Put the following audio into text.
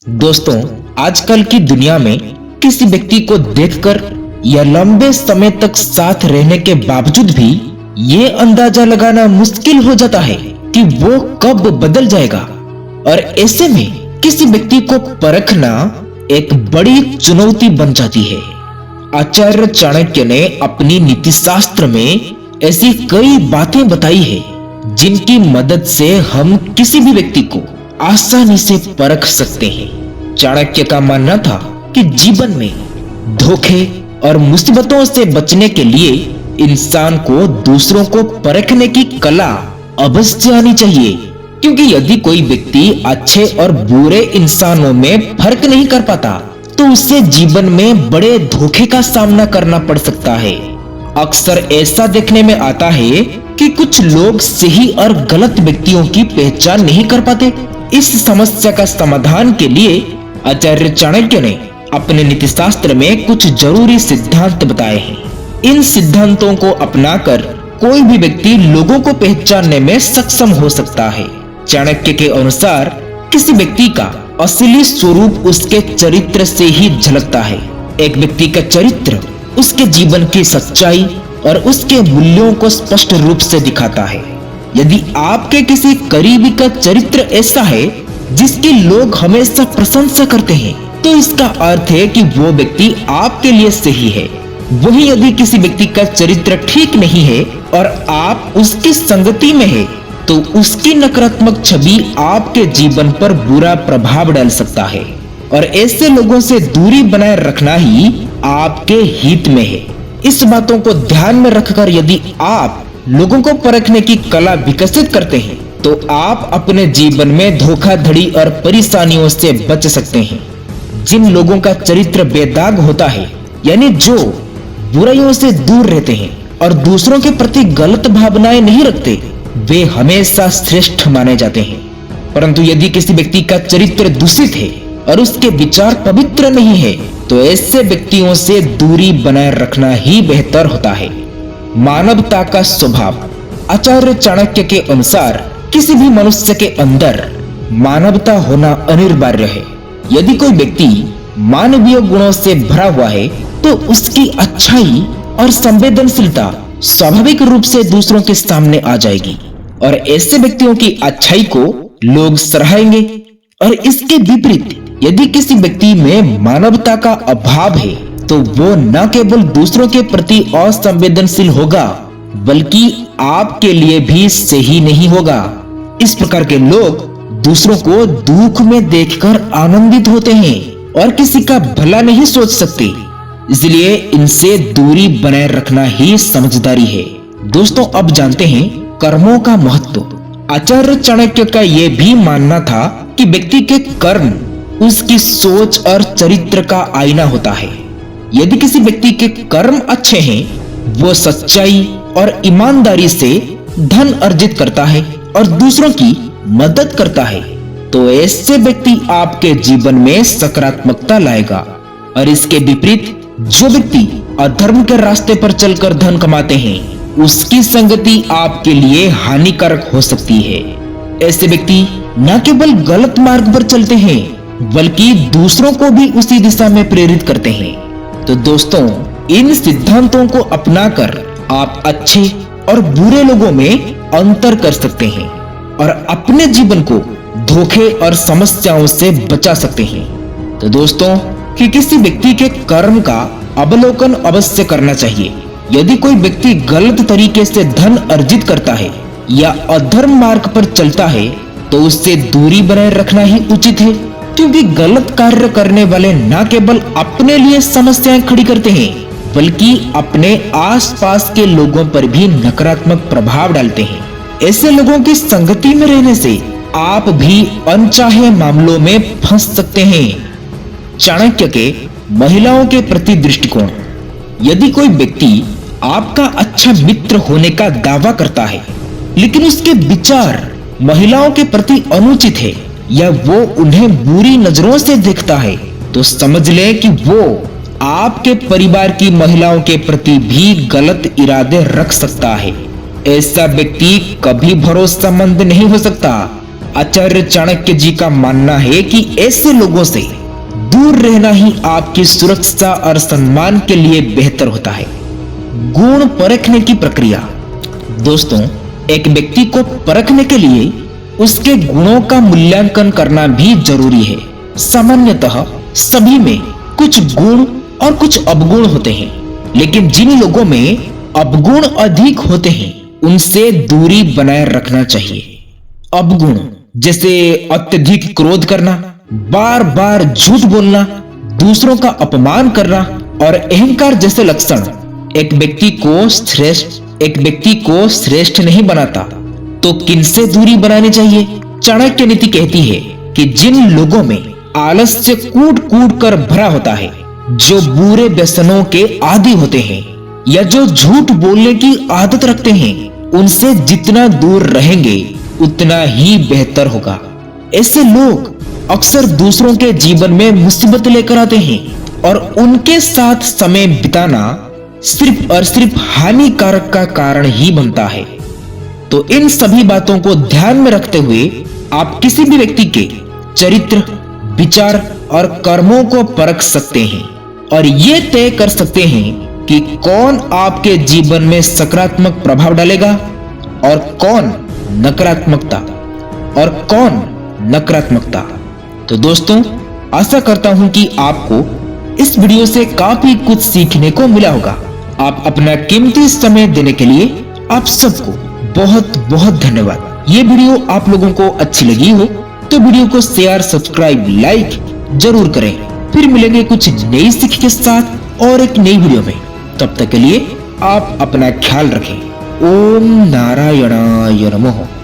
दोस्तों, आजकल की दुनिया में किसी व्यक्ति को देखकर या लंबे समय तक साथ रहने के बावजूद भी ये अंदाजा लगाना मुश्किल हो जाता है कि वो कब बदल जाएगा। और ऐसे में किसी व्यक्ति को परखना एक बड़ी चुनौती बन जाती है। आचार्य चाणक्य ने अपनी नीतिशास्त्र में ऐसी कई बातें बताई है जिनकी मदद से हम किसी भी व्यक्ति को आसानी से परख सकते हैं। चाणक्य का मानना था कि जीवन में धोखे और मुसीबतों से बचने के लिए इंसान को दूसरों को परखने की कला अवश्य आनी चाहिए, क्योंकि यदि कोई व्यक्ति अच्छे और बुरे इंसानों में फर्क नहीं कर पाता तो उसे जीवन में बड़े धोखे का सामना करना पड़ सकता है। अक्सर ऐसा देखने में आता है कि कुछ लोग सही और गलत व्यक्तियों की पहचान नहीं कर पाते। इस समस्या का समाधान के लिए आचार्य चाणक्य ने अपने नीतिशास्त्र में कुछ जरूरी सिद्धांत बताए हैं। इन सिद्धांतों को अपनाकर कोई भी व्यक्ति लोगों को पहचानने में सक्षम हो सकता है। चाणक्य के अनुसार किसी व्यक्ति का असली स्वरूप उसके चरित्र से ही झलकता है। एक व्यक्ति का चरित्र उसके जीवन की सच्चाई और उसके मूल्यों को स्पष्ट रूप से दिखाता है। यदि आपके किसी करीबी का चरित्र ऐसा है जिसकी लोग हमेशा प्रशंसा करते हैं, तो इसका अर्थ है कि वो व्यक्ति आपके लिए सही है। वहीं यदि किसी व्यक्ति का चरित्र ठीक नहीं है और आप उसकी संगति में है, तो उसकी नकारात्मक छवि आपके जीवन पर बुरा प्रभाव डाल सकता है और ऐसे लोगों से दूरी बनाए रखना ही आपके हित में है। इस बातों को ध्यान में रखकर यदि आप लोगों को परखने की कला विकसित करते हैं, तो आप अपने जीवन में धोखाधड़ी और परेशानियों से बच सकते हैं। जिन लोगों का चरित्र बेदाग होता है, यानी जो बुराइयों से दूर रहते हैं और दूसरों के प्रति गलत भावनाएं नहीं रखते, वे हमेशा श्रेष्ठ माने जाते हैं। परंतु यदि किसी व्यक्ति का चरित्र दूषित है और उसके विचार पवित्र नहीं है, तो ऐसे व्यक्तियों से दूरी बनाए रखना ही बेहतर होता है। मानवता का स्वभाव। आचार्य चाणक्य के अनुसार किसी भी मनुष्य के अंदर मानवता होना अनिवार्य है। यदि कोई व्यक्ति मानवीय गुणों से भरा हुआ है, तो उसकी अच्छाई और संवेदनशीलता स्वाभाविक रूप से दूसरों के सामने आ जाएगी और ऐसे व्यक्तियों की अच्छाई को लोग सराहेंगे। और इसके विपरीत यदि किसी व्यक्ति में मानवता का अभाव है, तो वो न केवल दूसरों के प्रति असंवेदनशील होगा, बल्कि आपके लिए भी सही नहीं होगा। इस प्रकार के लोग दूसरों को दुख में देखकर आनंदित होते हैं और किसी का भला नहीं सोच सकते। इसलिए इनसे दूरी बनाए रखना ही समझदारी है। दोस्तों, अब जानते हैं कर्मों का महत्व। आचार्य चाणक्य का यह भी मानना था कि व्यक्ति के कर्म उसकी सोच और चरित्र का आईना होता है। यदि किसी व्यक्ति के कर्म अच्छे हैं, वो सच्चाई और ईमानदारी से धन अर्जित करता है और दूसरों की मदद करता है, तो ऐसे व्यक्ति आपके जीवन में सकारात्मकता लाएगा। और इसके विपरीत जो व्यक्ति अधर्म के रास्ते पर चलकर धन कमाते हैं, उसकी संगति आपके लिए हानिकारक हो सकती है। ऐसे व्यक्ति न केवल गलत मार्ग पर चलते हैं, बल्कि दूसरों को भी उसी दिशा में प्रेरित करते हैं। तो दोस्तों, इन सिद्धांतों को अपनाकर आप अच्छे और बुरे लोगों में अंतर कर सकते हैं और अपने जीवन को धोखे और समस्याओं से बचा सकते हैं। तो दोस्तों, कि किसी व्यक्ति के कर्म का अवलोकन अवश्य करना चाहिए। यदि कोई व्यक्ति गलत तरीके से धन अर्जित करता है या अधर्म मार्ग पर चलता है, तो उससे दूरी बनाए रखना ही उचित है, क्योंकि गलत कार्य करने वाले न केवल अपने लिए समस्याएं खड़ी करते हैं, बल्कि अपने आसपास के लोगों पर भी नकारात्मक प्रभाव डालते हैं। ऐसे लोगों की संगति में रहने से आप भी अनचाहे मामलों में फंस सकते हैं। चाणक्य के महिलाओं के प्रति दृष्टिकोण। यदि कोई व्यक्ति आपका अच्छा मित्र होने का दावा करता है, लेकिन उसके विचार महिलाओं के प्रति अनुचित है या वो उन्हें बुरी नजरों से देखता है, तो समझ लें कि वो आपके परिवार की महिलाओं के प्रति भी गलत इरादे रख सकता है। ऐसा व्यक्ति कभी भरोसेमंद नहीं हो सकता। आचार्य चाणक्य जी का मानना है कि ऐसे लोगों से दूर रहना ही आपकी सुरक्षा और सम्मान के लिए बेहतर होता है। गुण परखने की प्रक्रिया। दोस्तों, एक व्यक्ति को परखने के लिए उसके गुणों का मूल्यांकन करना भी जरूरी है। सामान्यतः सभी में कुछ गुण और कुछ अवगुण होते हैं, लेकिन जिन लोगों में अवगुण अधिक होते हैं उनसे दूरी बनाए रखना चाहिए। अवगुण जैसे अत्यधिक क्रोध करना, बार बार झूठ बोलना, दूसरों का अपमान करना और अहंकार जैसे लक्षण एक व्यक्ति को श्रेष्ठ नहीं बनाता। तो किनसे दूरी बनानी चाहिए? चाणक्य नीति कहती है कि जिन लोगों में आलस्य कूट कूट कर भरा होता है, जो बुरे व्यसनों के आदी होते हैं या जो झूठ बोलने की आदत रखते हैं, उनसे जितना दूर रहेंगे उतना ही बेहतर होगा। ऐसे लोग अक्सर दूसरों के जीवन में मुसीबत लेकर आते हैं और उनके साथ समय बिताना सिर्फ और सिर्फ हानिकारक का कारण ही बनता है। तो इन सभी बातों को ध्यान में रखते हुए आप किसी भी व्यक्ति के चरित्र, विचार और कर्मों को परख सकते हैं और ये तय कर सकते हैं कि कौन आपके जीवन में सकारात्मक प्रभाव डालेगा और कौन नकारात्मकता। तो दोस्तों, आशा करता हूं कि आपको इस वीडियो से काफी कुछ सीखने को मिला होगा। आप अपना कीमती समय देने के लिए आप सबको बहुत बहुत धन्यवाद। ये वीडियो आप लोगों को अच्छी लगी हो तो वीडियो को शेयर, सब्सक्राइब, लाइक जरूर करें। फिर मिलेंगे कुछ नई सीख के साथ और एक नई वीडियो में। तब तक के लिए आप अपना ख्याल रखें। ओम नारायणाय नमः।